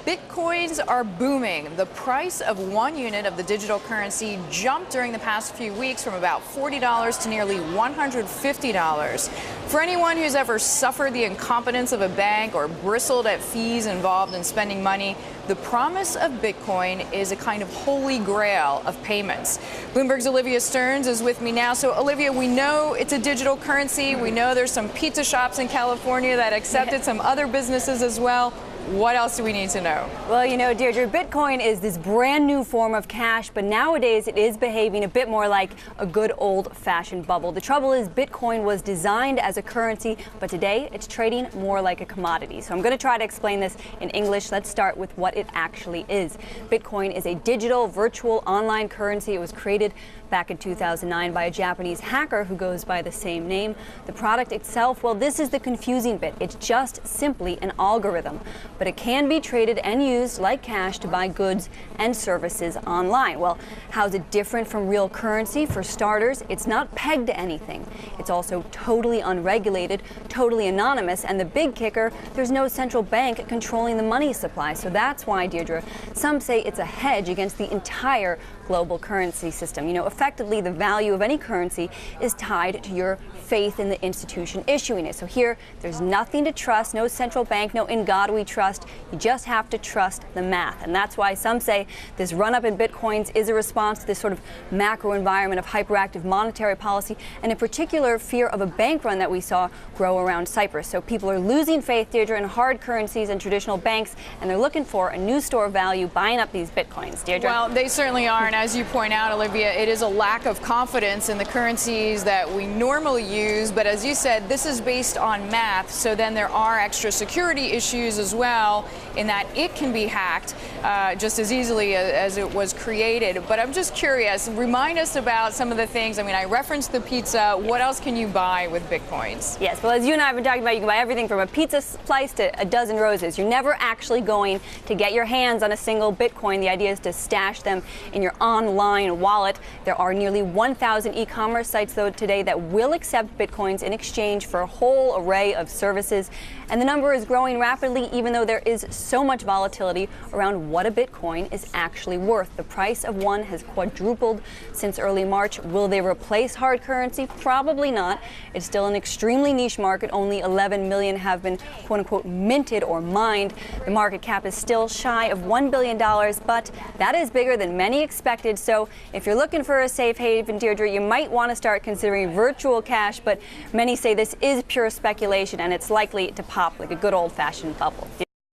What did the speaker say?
Bitcoins are booming. The price of one unit of the digital currency jumped during the past few weeks from about $40 to nearly $150. For anyone who's ever suffered the incompetence of a bank or bristled at fees involved in spending money, the promise of Bitcoin is a kind of holy grail of payments. Bloomberg's Olivia Stearns is with me now. So, Olivia, we know it's a digital currency. We know there's some pizza shops in California that accept it, some other businesses as well. What else do we need to know? Well, you know, Deirdre, Bitcoin is this brand new form of cash, but nowadays it is behaving a bit more like a good old-fashioned bubble. The trouble is Bitcoin was designed as a currency, but today it's trading more like a commodity. So I'm going to try to explain this in English. Let's start with what it actually is. Bitcoin is a digital, virtual, online currency. It was created back in 2009 by a Japanese hacker who goes by the same name. The product itself, well, this is the confusing bit. It's just simply an algorithm, but it can be traded and used like cash to buy goods and services online. Well, how's it different from real currency? For starters, it's not pegged to anything. It's also totally unregulated, totally anonymous, and the big kicker, there's no central bank controlling the money supply. So that's why, Deirdre, some say it's a hedge against the entire global currency system. You know, effectively, the value of any currency is tied to your faith in the institution issuing it. So here, there's nothing to trust, no central bank, no in God we trust. You just have to trust the math. And that's why some say this run-up in Bitcoins is a response to this sort of macro environment of hyperactive monetary policy, and in particular, fear of a bank run that we saw grow around Cyprus. So people are losing faith, Deirdre, in hard currencies and traditional banks, and they're looking for a new store of value buying up these Bitcoins. Deirdre? Well, they certainly are. And as you point out, Olivia, it is a lack of confidence in the currencies that we normally use. But as you said, this is based on math. So then there are extra security issues as well in that it can be hacked just as easily as it was created. But I'm just curious, remind us about some of the things. I mean, I referenced the pizza. What else can you buy with Bitcoins? Yes, well, as you and I have been talking about, you can buy everything from a pizza slice to a dozen roses. You're never actually going to get your hands on a single Bitcoin. The idea is to stash them in your online wallet. There are nearly 1,000 e-commerce sites, though, today that will accept Bitcoins in exchange for a whole array of services. And the number is growing rapidly, even though there is so much volatility around what a Bitcoin is actually worth. The price of one has quadrupled since early March. Will they replace hard currency? Probably not. It's still an extremely niche market. Only 11 million have been, quote unquote, minted or mined. The market cap is still shy of $1 billion, but that is bigger than many expected. So if you're looking for a safe haven, Deirdre, you might want to start considering virtual cash, but many say this is pure speculation and it's likely to pop like a good old-fashioned bubble.